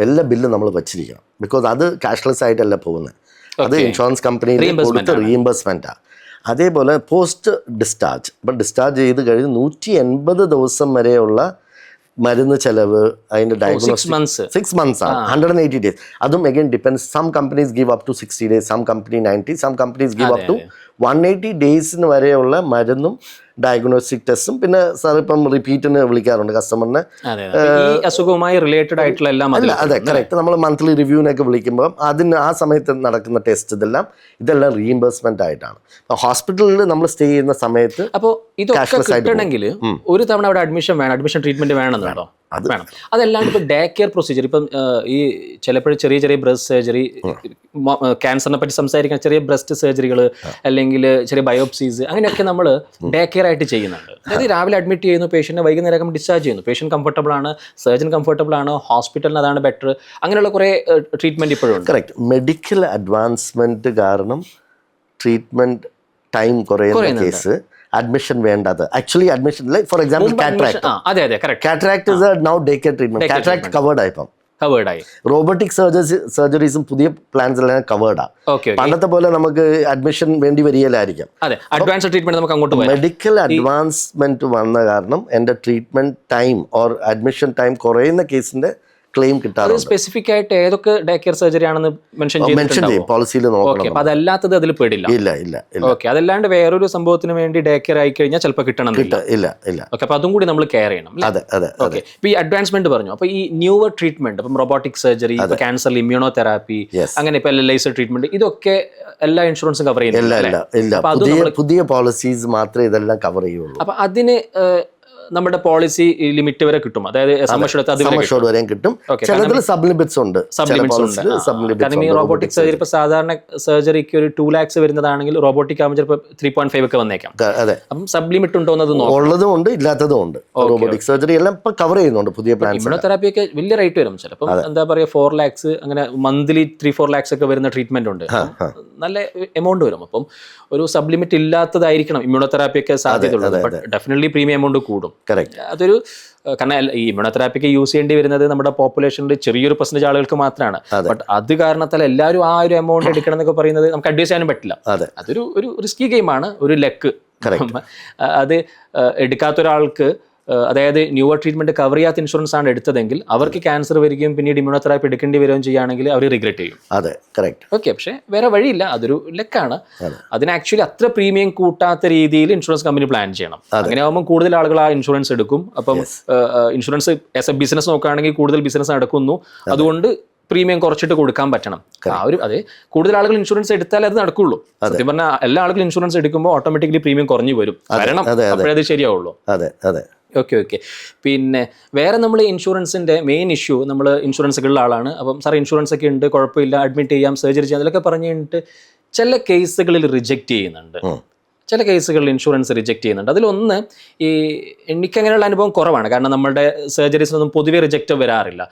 എല്ലാ ബില്ലും നമ്മൾ വച്ചിരിക്കണം. ബിക്കോസ് അത് ക്യാഷ്ലെസ് ആയിട്ടല്ല പോകുന്നത്, അത് ഇൻഷുറൻസ് കമ്പനിയിൽ കൊടുത്ത് റീഇംബേഴ്സ്മെൻറ്റാണ്. അതേപോലെ പോസ്റ്റ് ഡിസ്ചാർജ്, ഇപ്പം ഡിസ്ചാർജ് ചെയ്ത് കഴിഞ്ഞ് 180 ദിവസം വരെയുള്ള മരുന്ന് ചെലവ്, അതിൻ്റെ ഡയഗ്നോസിസ് 6 months ആണ്, 180 days. അതും again depends. Some companies give up to 60 days, some company 90, some companies give up to 180 days വരെയുള്ള മരുന്നും ഡയഗ്നോസ്റ്റിക് ടെസ്റ്റും. പിന്നെ സാർ ഇപ്പം റിപ്പീറ്റിന് വിളിക്കാറുണ്ട് കസ്റ്റമറിനെ, അസുഖവുമായി റിലേറ്റഡ് ആയിട്ടുള്ള എല്ലാം. അതെ കറക്റ്റ്. നമ്മൾ മന്ത്ലി റിവ്യൂവിനൊക്കെ വിളിക്കുമ്പോൾ അതിന് ആ സമയത്ത് നടക്കുന്ന ടെസ്റ്റ് ഇതെല്ലാം റീഇംബേഴ്സ്മെന്റ് ആയിട്ടാണ്. ഹോസ്പിറ്റലിൽ നമ്മൾ സ്റ്റേ ചെയ്യുന്ന സമയത്ത് അപ്പോൾ ഇതൊക്കെ കിട്ടണമെങ്കിൽ ഒരു തവണ അവിടെ അഡ്മിഷൻ വേണം, അഡ്മിഷൻ ട്രീറ്റ്മെന്റ് വേണമെന്നുണ്ടോ? അത് വേണം. അതല്ലാണ്ട് ഇപ്പോൾ ഡേ കെയർ പ്രൊസീജിയർ, ഇപ്പം ഈ ചിലപ്പോഴും ചെറിയ ചെറിയ ബ്രസ്റ്റ് സർജറി, ക്യാൻസറിനെ പറ്റി സംസാരിക്കാൻ ചെറിയ ബ്രസ്റ്റ് സർജറികൾ അല്ലെങ്കിൽ ചെറിയ ബയോപ്സീസ്, അങ്ങനെയൊക്കെ നമ്മൾ ഡേ കെയർ ആയിട്ട് ചെയ്യുന്നുണ്ട്. അതായത് രാവിലെ അഡ്മിറ്റ് ചെയ്യുന്നു പേഷ്യൻറ്റിനെ, വൈകുന്നേരം ഡിസ്ചാർജ് ചെയ്യുന്നു. പേഷ്യൻറ്റ് കംഫർട്ടബിൾ ആണ്, സർജൻ കംഫർട്ടബിൾ ആണ്, ഹോസ്പിറ്റലിന് അതാണ് ബെറ്റർ. അങ്ങനെയുള്ള കുറേ ട്രീറ്റ്മെൻറ്റ് ഇപ്പോഴും ഉണ്ട്. കറക്റ്റ്. മെഡിക്കൽ അഡ്വാൻസ്മെൻറ്റ് കാരണം ട്രീറ്റ്മെൻറ്റ് ടൈം കുറയുന്ന കേസ് അഡ്മിഷൻ വേണ്ടത്. Actually admission, like for example cataract is now day care treatment. Cataract covered ആയി, ഇപ്പം കവേർഡായി. റോബോട്ടിക് സർജറീസും പുതിയ പ്ലാൻസ് എല്ലാം കവേർഡാണ്. പണ്ടത്തെ പോലെ നമുക്ക് അഡ്മിഷൻ വേണ്ടി വരികയില്ലായിരിക്കും. മെഡിക്കൽ അഡ്വാൻസ്മെന്റ് വന്ന കാരണം എൻ്റെ treatment time or admission time കുറയുന്ന കേസിന്റെ ക്ലെയിം കിട്ടാറ്. സ്പെസിഫിക് ആയിട്ട് ഏതൊക്കെ ഡേ കെയർ സർജറി ആണെന്ന് മെൻഷൻ ചെയ്യും പോളിസിയിൽ നോക്കണം. അതല്ലാത്തത് അതിൽ പെടില്ല. ഇല്ല. ഓക്കെ. അതല്ലാണ്ട് വേറൊരു സംഭവത്തിന് വേണ്ടി ഡേ കെയർ ആയി കഴിഞ്ഞാൽ ചിലപ്പോൾ ഇല്ല. ഓക്കെ. അപ്പൊ അതും കൂടി നമ്മൾ കെയർ ചെയ്യണം. ഓക്കെ. ഇപ്പൊ ഈ അഡ്വാൻസ്മെന്റ് പറഞ്ഞു. അപ്പൊ ഈ ന്യൂവർ ട്രീറ്റ്മെന്റ്, ഇപ്പം റോബോട്ടിക് സർജറി, ക്യാൻസറിൽ ഇമ്മ്യൂണോതെറാപ്പി, അങ്ങനെ ഇപ്പൊ ലേസർ ട്രീറ്റ്മെന്റ്, ഇതൊക്കെ എല്ലാ ഇൻഷുറൻസും കവർ ചെയ്യുന്നില്ല. പുതിയ പോളിസീസ് മാത്രമേ ഇതെല്ലാം കവർ ചെയ്യുള്ളൂ. അപ്പൊ അതിന് നമ്മുടെ പോളിസി ലിമിറ്റ് വരെ കിട്ടും, അതായത് വരെ കിട്ടും. ചിലതിൽ സബ്ലിമിറ്റ്സ് ഉണ്ട്. കാരണം ഈ റോബോട്ടിക് സർജറി ഇപ്പൊ സാധാരണ സർജറിക്ക് ഒരു 2 lakhs വരുന്നതാണെങ്കിൽ റോബോട്ടിക് ആകുമ്പോൾ ചിലപ്പോൾ 3.5 ഒക്കെ വന്നേക്കാം. അപ്പം സബ്ലിമിറ്റ് ഉണ്ടോ എന്നത് ഉള്ളതും ഉണ്ട്, ഇല്ലാത്തതും ഉണ്ട്. റോബോട്ടിക് സർജറി എല്ലാം ഇപ്പൊ കവർ ചെയ്യുന്നുണ്ട് പുതിയ പ്ലാൻ. ഇമ്മ്യൂണോതെറാപ്പി ഒക്കെ വലിയ റേറ്റ് വരും, ചിലപ്പോൾ എന്താ പറയുക 4 lakhs, അങ്ങനെ മന്ത്ലി 3-4 lakhs ഒക്കെ വരുന്ന ട്രീറ്റ്മെന്റ് ഉണ്ട്, നല്ല എമൗണ്ട് വരും. അപ്പം ഒരു സബ്ലിമിറ്റ് ഇല്ലാത്തതായിരിക്കണം ഇമ്മ്യൂണോതെറാപ്പി ഒക്കെ സാധ്യതയുള്ളത്. ബട്ട് ഡെഫിനറ്റ്ലി പ്രീമിയം എമൗണ്ട് കൂടും. അതൊരു കാരണം ഈ ഇമ്മ്യൂണോതെറാപ്പിക്ക് യൂസ് ചെയ്യേണ്ടി വരുന്നത് നമ്മുടെ പോപ്പുലേഷനിൽ ചെറിയൊരു പെർസെന്റേജ് ആളുകൾക്ക് മാത്രമാണ്. ബട്ട് അത് കാരണത്താൽ എല്ലാവരും ആ ഒരു എമൗണ്ട് എടുക്കണം എന്നൊക്കെ പറയുന്നത് നമുക്ക് അഡ്വൈസ് ചെയ്യാനും പറ്റില്ല. അതൊരു റിസ്കി ഗെയിമാണ്, ഒരു ലക്ക്. അത് എടുക്കാത്ത ഒരാൾക്ക്, അതായത് ന്യൂവർ ട്രീറ്റ്മെന്റ് കവർ ചെയ്യാത്ത ഇൻഷുറൻസ് ആണ് എടുത്തതെങ്കിൽ അവർക്ക് ക്യാൻസർ വരികയും പിന്നീട് ഇമ്മ്യൂണോതെറാപ്പി എടുക്കേണ്ടി വരികയും ചെയ്യുകയാണെങ്കിൽ അവർ റിഗ്രറ്റ് ചെയ്യും. അതെ, കറക്റ്റ്. ഓക്കെ. പക്ഷേ വേറെ വഴിയില്ല, അതൊരു ലെക്കാണ്. അതിന് ആക്ച്വലി അത്ര പ്രീമിയം കൂട്ടാത്ത രീതിയിൽ ഇൻഷുറൻസ് കമ്പനി പ്ലാൻ ചെയ്യണം. അങ്ങനെ ആകുമ്പോൾ കൂടുതൽ ആളുകൾ ആ ഇൻഷുറൻസ് എടുക്കും. അപ്പം ഇൻഷുറൻസ് ആസ് എ ബിസിനസ് നോക്കുകയാണെങ്കിൽ കൂടുതൽ ബിസിനസ് നടക്കുന്നു, അതുകൊണ്ട് പ്രീമിയം കുറച്ചിട്ട് കൊടുക്കാൻ പറ്റണം. ആ ഒരു അതെ, കൂടുതൽ ആളുകൾ ഇൻഷുറൻസ് എടുത്താൽ അത് നടക്കുള്ളൂ. സത്യം പറഞ്ഞാൽ എല്ലാ ആളുകളും ഇൻഷുറൻസ് എടുക്കുമ്പോൾ ഓട്ടോമാറ്റിക്കലി പ്രീമിയം കുറഞ്ഞു വരും, കാരണം അപ്പോഴേ അത് ശരിയാവുള്ളൂ. ഓക്കെ. പിന്നെ വേറെ നമ്മൾ ഇൻഷുറൻസിൻ്റെ മെയിൻ ഇഷ്യൂ, നമ്മൾ ഇൻഷുറൻസുകളുടെ ആളാണ്. അപ്പം സാർ ഇൻഷുറൻസ് ഒക്കെ ഉണ്ട്, കുഴപ്പമില്ല, അഡ്മിറ്റ് ചെയ്യാം, സർജറി ചെയ്യാം, അതിലൊക്കെ പറഞ്ഞു കഴിഞ്ഞിട്ട് ചില കേസുകളിൽ റിജക്റ്റ് ചെയ്യുന്നുണ്ട്. ചില കേസുകളിൽ ഇൻഷുറൻസ് റിജക്റ്റ് ചെയ്യുന്നുണ്ട്. അതിലൊന്ന്, ഈ എനിക്കങ്ങനെയുള്ള അനുഭവം കുറവാണ്, കാരണം നമ്മുടെ സർജറീസിനൊന്നും പൊതുവെ റിജക്റ്റ് വരാറില്ല.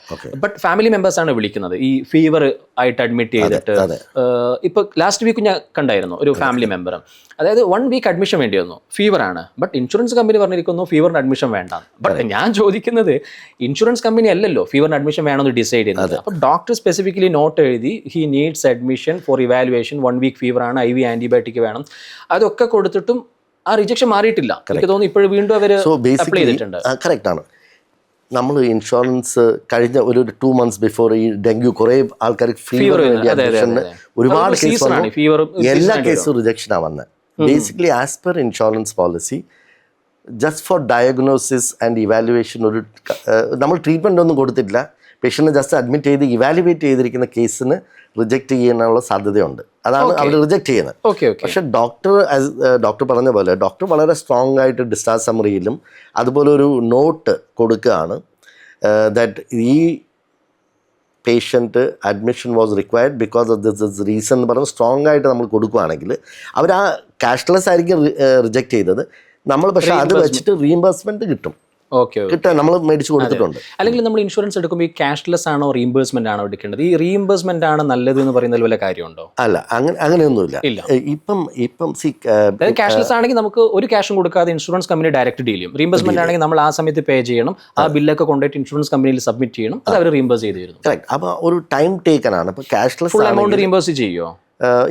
ബട്ട് ഫാമിലി മെമ്പേഴ്സാണ് വിളിക്കുന്നത് ഈ ഫീവർ ആയിട്ട് അഡ്മിറ്റ് ചെയ്തിട്ട്. ഇപ്പോൾ ലാസ്റ്റ് വീക്ക് ഞാൻ കണ്ടായിരുന്നു ഒരു ഫാമിലി മെമ്പർ, അതായത് 1 week അഡ്മിഷൻ വേണ്ടി വന്നു, ഫീവറാണ്. ബട്ട് ഇൻഷുറൻസ് കമ്പനി പറഞ്ഞിരിക്കുന്നു ഫീവറിന് അഡ്മിഷൻ വേണ്ട. ബട്ട് ഞാൻ ചോദിക്കുന്നത്, ഇൻഷുറൻസ് കമ്പനി അല്ലല്ലോ ഫീവറിന് അഡ്മിഷൻ വേണമെന്ന് ഡിസൈഡ് ചെയ്യുന്നത്. അപ്പോൾ ഡോക്ടർ സ്പെസിഫിക്കലി നോട്ട് എഴുതി he needs admission for evaluation, 1 week ഫീവറാണ്, IV antibiotic വേണം, അതൊക്കെ കൊടുത്തിട്ടും ആ റിജക്ഷൻ മാറിയിട്ടില്ല. എനിക്ക് തോന്നുന്നു ഇപ്പോഴും വീണ്ടും അവർ അപ്ലൈ ചെയ്തിട്ടുണ്ട്. കറക്റ്റ് ആണ്. നമ്മൾ ഇൻഷുറൻസ് കഴിഞ്ഞ ഒരു 2 months ബിഫോർ ഈ ഡെങ്കു കുറേ ആൾക്കാർക്ക് ഫീവർ വേണ്ടി അഡ്മിഷന് ഒരുപാട് കേസ് സീസണാണ് ഫീവർ. എല്ലാ കേസും റിജക്ഷനാണ് വന്നത്. Basically as per insurance policy just for diagnosis and evaluation ഒരു നമ്മൾ ട്രീറ്റ്മെൻ്റ് ഒന്നും കൊടുത്തിട്ടില്ല, പേഷ്യൻറ്റിനെ ജസ്റ്റ് അഡ്മിറ്റ് ചെയ്ത് ഇവാലുവേറ്റ് ചെയ്തിരിക്കുന്ന കേസിന് റിജക്റ്റ് ചെയ്യാനുള്ള സാധ്യതയുണ്ട്. അതാണ് അവർ റിജക്റ്റ് ചെയ്യുന്നത്. പക്ഷെ ഡോക്ടർ പറഞ്ഞ പോലെ ഡോക്ടർ വളരെ സ്ട്രോങ് ആയിട്ട് ഡിസ്ചാർജ് സമ്മറിയിലും അതുപോലെ ഒരു നോട്ട് കൊടുക്കുകയാണ് ദാറ്റ് ഈ patient admission was required because of this reason എന്ന് പറഞ്ഞ് സ്ട്രോങ് ആയിട്ട് നമ്മൾ കൊടുക്കുകയാണെങ്കിൽ അവർ ആ ക്യാഷ്ലെസ് ആയിരിക്കും റിജക്റ്റ് ചെയ്തത് നമ്മൾ, പക്ഷേ അത് വെച്ചിട്ട് റീഇംബേഴ്സ്മെൻറ്റ് കിട്ടും. കിട്ടാൻ നമ്മൾ മേടിച്ച് കൊടുത്തിട്ടുണ്ട്. അല്ലെങ്കിൽ നമ്മൾ ഇൻഷുറൻസ് എടുക്കുമ്പോൾ ഈ ക്യാഷ്ലെസ് ആണോ റീഇംബേഴ്സ്മെന്റ് ആണോ എടുക്കേണ്ടത്? ഈ റീഇംബേഴ്സ്മെന്റ് ആണ് നല്ലത് എന്ന് പറയുന്നതിൽ വല്ല കാര്യമുണ്ടോ? അല്ല, അങ്ങനെയൊന്നുമില്ല. ഇപ്പം ക്യാഷ്ലെസ് ആണെങ്കിൽ നമുക്ക് ഒരു ക്യാഷും കൊടുക്കാതെ ഇൻഷുറൻസ് കമ്പനി ഡയറക്റ്റ് ഡീൽ ചെയ്യും. റീഇംബേഴ്സ്മെന്റ് ആണെങ്കിൽ നമ്മൾ ആ സമയത്ത് പേ ചെയ്യണം, ആ ബില്ലൊക്കെ കൊണ്ടുപോയിട്ട് ഇൻഷുറൻസ് കമ്പനിയിൽ സബ്മിറ്റ് ചെയ്യണം, അത് അവർ റീഇംബേഴ്സ് ചെയ്ത് തരുന്നു. കറക്റ്റ്. അപ്പോൾ ഒരു ടൈം ടേക്കൺ ആണ്. ഇപ്പോൾ ക്യാഷ്ലെസ് ഫുൾ എമൗണ്ട് റീഇംബേഴ്സ് ചെയ്യുമോ?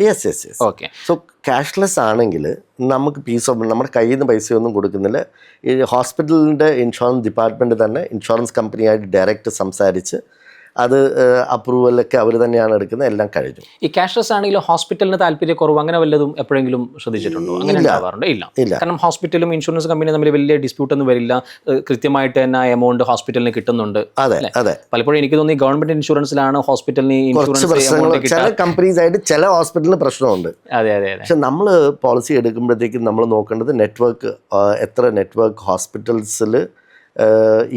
യെസ്. ഓക്കെ. സോ ക്യാഷ്ലെസ് ആണെങ്കിൽ നമുക്ക് പീസ് ഓഫ് നമ്മുടെ കയ്യിൽ നിന്ന് പൈസയൊന്നും കൊടുക്കുന്നില്ല. ഈ ഹോസ്പിറ്റലിൻ്റെ ഇൻഷുറൻസ് ഡിപ്പാർട്ട്മെൻറ്റ് തന്നെ ഇൻഷുറൻസ് കമ്പനിയായിട്ട് ഡയറക്റ്റ് സംസാരിച്ച് അത് അപ്രൂവലൊക്കെ അവർ തന്നെയാണ് എടുക്കുന്നത്. എല്ലാം കഴിഞ്ഞു. ഈ ക്യാഷ്ലെസ് ആണെങ്കിലും ഹോസ്പിറ്റലിന് താല്പര്യക്കുറവ് അങ്ങനെ വല്ലതും എപ്പോഴെങ്കിലും ശ്രദ്ധിച്ചിട്ടുണ്ടോ? അങ്ങനെ ഉണ്ടാവാറുണ്ട്? ഇല്ല. കാരണം ഹോസ്പിറ്റലും ഇൻഷുറൻസ് കമ്പനിയും തമ്മിൽ വലിയ ഡിസ്പ്യൂട്ട് ഒന്നും വരില്ല. കൃത്യമായിട്ട് തന്നെ ആ എമൗണ്ട് ഹോസ്പിറ്റലിന് കിട്ടുന്നുണ്ട്. അതെ. പലപ്പോഴും എനിക്ക് തോന്നി ഗവൺമെന്റ് ഇൻഷുറൻസിലാണ് ഹോസ്പിറ്റലിന് ഇൻഷുറൻസ് ചില കമ്പനീസ് ആയിട്ട് ചില ഹോസ്പിറ്റലിന് പ്രശ്നമുണ്ട്. അതെ. പക്ഷെ നമ്മൾ പോളിസി എടുക്കുമ്പോഴത്തേക്കും നമ്മൾ നോക്കേണ്ടത് നെറ്റ്വർക്ക്, എത്ര നെറ്റ്വർക്ക് ഹോസ്പിറ്റൽസിൽ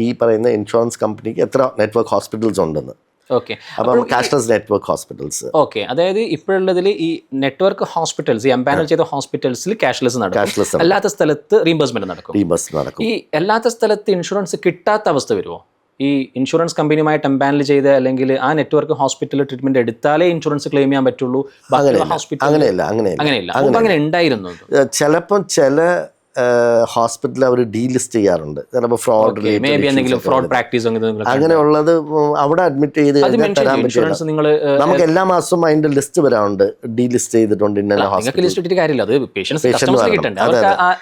ഈ പറയുന്ന ഇൻഷുറൻസ് കമ്പനിക്ക് എത്ര നെറ്റ്വർക്ക് ഹോസ്പിറ്റൽസ് ഉണ്ടെന്ന്. ഓക്കെ. അപ്പം ക്യാഷ്ലെസ് നെറ്റ്വർക്ക് ഹോസ്പിറ്റൽസ്. ഓക്കെ. അതായത് ഇപ്പോഴുള്ളതിൽ ഈ നെറ്റ്വർക്ക് ഹോസ്പിറ്റൽസ്, ഈ എംപാനൽ ചെയ്ത ഹോസ്പിറ്റൽസിൽ ക്യാഷ്ലെസ് നടക്കും, അല്ലാത്ത സ്ഥലത്ത് റീഇംബേഴ്സ്മെന്റ് നടക്കും. ഈ അല്ലാത്ത സ്ഥലത്ത് ഇൻഷുറൻസ് കിട്ടാത്ത അവസ്ഥ വരുമോ? ഈ ഇൻഷുറൻസ് കമ്പനിയുമായിട്ട് എംപാനൽ ചെയ്ത് അല്ലെങ്കിൽ ആ നെറ്റ്വർക്ക് ഹോസ്പിറ്റലിൽ ട്രീറ്റ്മെന്റ് എടുത്താലേ ഇൻഷുറൻസ് ക്ലെയിം ചെയ്യാൻ പറ്റുള്ളൂ? അങ്ങനെയല്ല. അങ്ങനെ ഉണ്ടായിരുന്നു. ചിലപ്പം ചില ഹോസ്പിറ്റലിൽ അവർ ഡീലിസ്റ്റ് ചെയ്യാറുണ്ട്. ചിലപ്പോൾ ഫ്രോഡ് അങ്ങനെയുള്ളത് അവിടെ അഡ്മിറ്റ് ചെയ്ത് തരാൻ പറ്റില്ല. നമുക്ക് എല്ലാ മാസവും അതിന്റെ ലിസ്റ്റ് വരാറുണ്ട്, ഡീലിസ്റ്റ് ചെയ്തിട്ടുണ്ട്.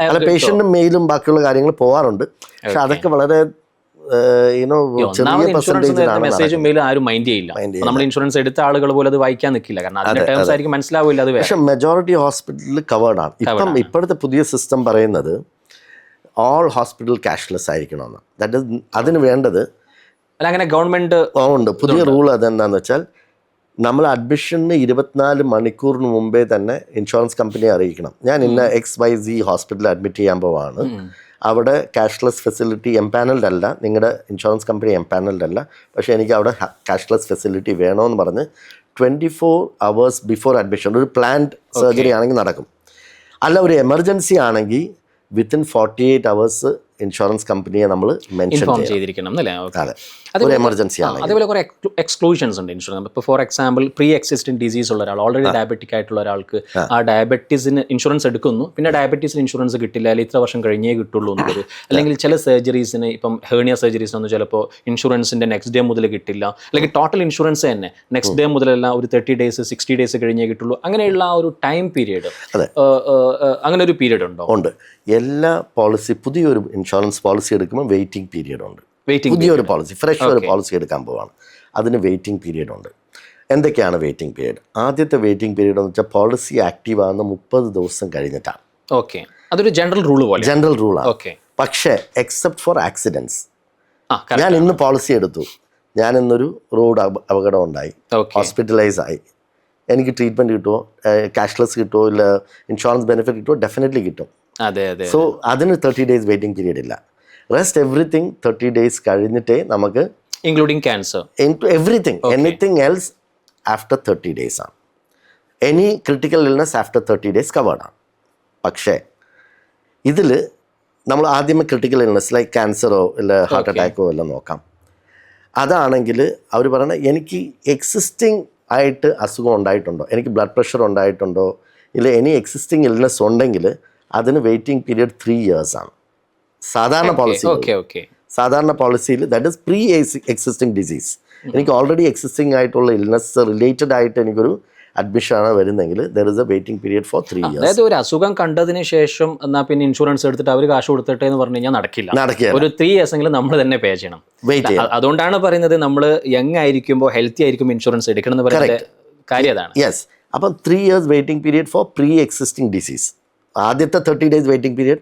അല്ല, പേഷ്യന്റും മെയിലും ബാക്കിയുള്ള കാര്യങ്ങൾ പോകാറുണ്ട്. പക്ഷെ അതൊക്കെ വളരെ മെസ്സേജും മെയിലും ആരും മൈൻഡ് ചെയ്യില്ല. നമ്മൾ ഇൻഷുറൻസ് എടുത്ത ആളുകൾ പോലും അത് വായിക്കാൻ നിൽക്കില്ല, കാരണം അതിന്റെ ടേംസ് ആയിരിക്കും മനസ്സിലാവില്ല. അത് പക്ഷെ മെജോറിറ്റി ഹോസ്പിറ്റലിൽ കവേർഡ് ആണ്. ഇപ്പോഴത്തെ പുതിയ സിസ്റ്റം പറയുന്നത് ഓൾ ഹോസ്പിറ്റൽ ക്യാഷ്ലെസ് ആയിരിക്കണമെന്ന്. ദാറ്റ് ഇസ് അതിന് വേണ്ടത് അങ്ങനെ ഗവൺമെന്റ് ഉണ്ട്. പുതിയ റൂൾ അതെന്താന്ന് വെച്ചാൽ നമ്മൾ അഡ്മിഷന് 24 മണിക്കൂറിന് മുമ്പേ തന്നെ ഇൻഷുറൻസ് കമ്പനിയെ അറിയിക്കണം. ഞാൻ ഇന്ന XYZ ഹോസ്പിറ്റലിൽ അഡ്മിറ്റ് ചെയ്യാൻ പോവാണ്, അവിടെ ക്യാഷ്ലെസ് ഫെസിലിറ്റി എംപാനൽഡ് അല്ല, നിങ്ങളുടെ ഇൻഷുറൻസ് കമ്പനി എംപാനൽഡ് അല്ല, പക്ഷേ എനിക്ക് അവിടെ ക്യാഷ്ലെസ് ഫെസിലിറ്റി വേണമെന്ന് പറഞ്ഞ് 24 hours ബിഫോർ അഡ്മിഷൻ ഒരു പ്ലാൻഡ് സർജറി ആണെങ്കിൽ നടക്കും. അല്ല, ഒരു എമർജൻസി ആണെങ്കിൽ വിത്തിൻ 48 hours ഇൻഷുറൻസ് കമ്പനിയെ നമ്മൾ മെൻഷൻ ചെയ്തിരിക്കണം. ഒരു എമർജൻസി ആണ്. അതേപോലെ കുറേ എക്സ്ക്ലൂഷൻസ് ഉണ്ട് ഇൻഷുറൻസ്. ഇപ്പോൾ for example pre existing disease ഉള്ള ഒരാൾ, ഓൾറെഡി ഡയബറ്റിക് ആയിട്ടുള്ള ഒരാൾക്ക് ആ ഡയബറ്റീസിന് ഇൻഷുറൻസ് എടുക്കുന്നു, പിന്നെ ഡയബറ്റീസിന് ഇൻഷുറൻസ് കിട്ടില്ല, അല്ലെങ്കിൽ ഇത്ര വർഷം കഴിഞ്ഞേ കിട്ടുള്ളൂ എന്നുള്ളത്. അല്ലെങ്കിൽ ചില സർജറീസിന്, ഇപ്പം ഹേർണിയ സർജറീസിനൊന്നും ചിലപ്പോൾ ഇൻഷുറൻസിൻ്റെ നെക്സ്റ്റ് ഡേ മുതൽ കിട്ടില്ല, അല്ലെങ്കിൽ ടോട്ടൽ ഇൻഷുറൻസ് തന്നെ നെക്സ്റ്റ് ഡേ മുതലല്ല ഒരു 30 days 60 days കഴിഞ്ഞേ കിട്ടുള്ളൂ. അങ്ങനെയുള്ള ആ ഒരു ടൈം പീരീഡ്, അങ്ങനെ ഒരു പീരീഡ് ഉണ്ടോ? ഉണ്ട്. എല്ലാ പോളിസി, പുതിയൊരു ഇൻഷുറൻസ് പോളിസി എടുക്കുമ്പോൾ വെയിറ്റിംഗ് പീരീഡ് ഉണ്ട്. പുതിയൊരു പോളിസി, ഫ്രഷ് ഒരു പോളിസി എടുക്കാൻ പോവാണ്, അതിന് വെയിറ്റിംഗ് പീരീഡ് ഉണ്ട്. എന്തൊക്കെയാണ് വെയിറ്റിംഗ് പീരീഡ്? ആദ്യത്തെ വെയിറ്റിംഗ് പീരീഡ് എന്ന് വെച്ചാൽ പോളിസി ആക്റ്റീവ് ആകുന്ന 30 ദിവസം കഴിഞ്ഞിട്ടാണ്. ഓക്കെ, അതൊരു ജനറൽ റൂൾ പോലെ. ജനറൽ റൂളാണ്. പക്ഷേ എക്സെപ്റ്റ് ഫോർ ആക്സിഡൻസ്. ഞാൻ ഇന്ന് പോളിസി എടുത്തു, ഞാൻ ഇന്നൊരു റോഡ് അപകടം ഉണ്ടായി, ഹോസ്പിറ്റലൈസ് ആയി, എനിക്ക് ട്രീറ്റ്മെൻറ്റ് കിട്ടുമോ, ക്യാഷ്ലെസ് കിട്ടുമോ, ഇല്ല ഇൻഷുറൻസ് ബെനിഫിറ്റ് കിട്ടുമോ? ഡെഫിനറ്റ്ലി കിട്ടും. സോ അതിന് 30 days വെയിറ്റിംഗ് പീരീഡ് ഇല്ല. റെസ്റ്റ് എവറിത്തിങ് 30 days കഴിഞ്ഞിട്ടേ നമുക്ക്, including cancer, everything, anything else after 30 days ആണ്. Any critical illness after 30 days covered ആണ്. പക്ഷേ ഇതിൽ നമ്മൾ ആദ്യമേ ക്രിട്ടിക്കൽ ഇൽനെസ് ലൈക്ക് ക്യാൻസറോ ഇല്ല ഹാർട്ട് അറ്റാക്കോ എല്ലാം നോക്കാം. അതാണെങ്കിൽ അവർ പറയണത് എനിക്ക് എക്സിസ്റ്റിംഗ് ആയിട്ട് അസുഖം ഉണ്ടായിട്ടുണ്ടോ, എനിക്ക് ബ്ലഡ് പ്രഷർ ഉണ്ടായിട്ടുണ്ടോ, ഇല്ല എനി എക്സിസ്റ്റിംഗ് ഇൽനെസ് ഉണ്ടെങ്കിൽ അതിന് വെയിറ്റിംഗ് പീരിയഡ് 3 years ആണ് സാധാരണ പോളിസി. സാധാരണ പോളിസിയിൽ that is pre existing disease. എനിക്ക് ഓൾറെഡി എക്സിസ്റ്റിംഗ് ആയിട്ടുള്ള ഇൽനെസ് റിലേറ്റഡ് ആയിട്ട് എനിക്കൊരു അഡ്മിഷനാണ് വരുന്നെങ്കിൽ there is a waiting period for 3 years. അതായത് ഒരു അസുഖം കണ്ടതിന് ശേഷം എന്നാൽ പിന്നെ ഇൻഷുറൻസ് എടുത്തിട്ട് അവർ കാശ് കൊടുത്തിട്ടെ എന്ന് പറഞ്ഞു കഴിഞ്ഞാൽ നടക്കില്ല. ഒരു 3 years എങ്കിലും നമ്മൾ തന്നെ പേ ചെയ്യണം. അതുകൊണ്ടാണ് പറയുന്നത് നമ്മൾ യങ് ആയിരിക്കുമ്പോൾ ഹെൽത്തി ആയിരിക്കും ഇൻഷുറൻസ് എടുക്കണം എന്ന് പറയുന്നത് കാര്യം അതാണ്. യെസ്, അപ്പം 3 years waiting period for pre existing disease. ആദ്യത്തെ 30 days വെയിറ്റിംഗ് പീരിയഡ്,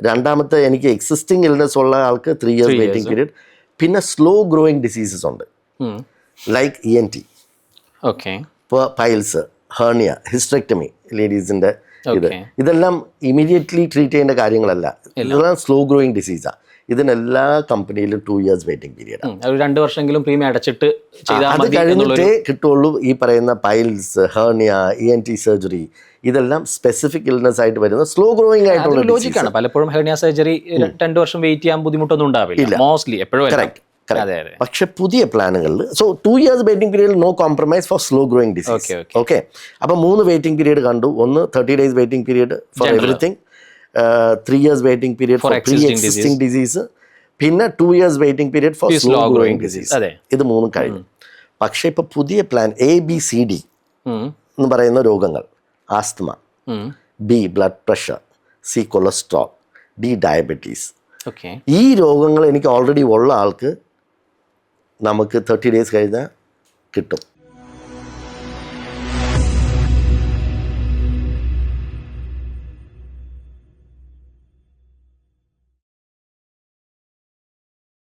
രണ്ടാമത്തെ എനിക്ക് എക്സിസ്റ്റിംഗ് ഇൽനെസ് ഉള്ള ആൾക്ക് 3 years വെയിറ്റിംഗ് പീരിയഡ്. പിന്നെ സ്ലോ ഗ്രോയിങ് ഡിസീസസ് ഉണ്ട്, like ENT, okay, piles, hernia, hysterectomy ലേഡീസിൻ്റെ ഇതെല്ലാം ഇമീഡിയറ്റ്ലി ട്രീറ്റ് ചെയ്യേണ്ട കാര്യങ്ങളല്ല. ഇതെല്ലാം സ്ലോ ഗ്രോയിങ് ഡിസീസാണ്. ഇതിനെല്ലാ കമ്പനിയിലും 2 years വെയിറ്റിംഗ് പീരിയഡ്. 2 വർഷമെങ്കിലും പ്രീമിയം അടച്ചിട്ട് അത് കഴിഞ്ഞിട്ടേ കിട്ടുള്ളൂ. ഈ പറയുന്ന പൈൽസ്, ഹെർണിയ, ENT സർജറി ഇതെല്ലാം സ്പെസിഫിക് ഇൽനെസ് ആയിട്ട് വരുന്ന സ്ലോ ഗ്രോയിങ് ആയിട്ടുള്ള ലോജിക്കാണ്. പലപ്പോഴും ഹെർണിയ സർജറി 2 വർഷം വെയിറ്റ് ചെയ്യാൻ ബുദ്ധിമുട്ടൊന്നും ഉണ്ടാവില്ല മോസ്റ്റ്ലി എപ്പോഴും. കറക്റ്റ്. പക്ഷെ പുതിയ പ്ലാനുകളിൽ 2 years waiting period, no compromise for slow growing disease. Okay, അപ്പം 3 വെയിറ്റിംഗ് പീരിയഡ് കണ്ടു. ഒന്ന് 30 days waiting period for everything, 3 years waiting period for pre existing disease, പിന്നെ 2 years waiting period for slow growing disease. ഇത് 3 കഴിഞ്ഞു. പക്ഷേ ഇപ്പോൾ പുതിയ plan ABCD എന്ന് പറയുന്ന രോഗങ്ങൾ, asthma, B blood pressure, C cholesterol, D diabetes. ഈ രോഗങ്ങൾ എനിക്ക് ഓൾറെഡി ഉള്ള ആൾക്ക് നമുക്ക് 30 days കഴിഞ്ഞാൽ കിട്ടും.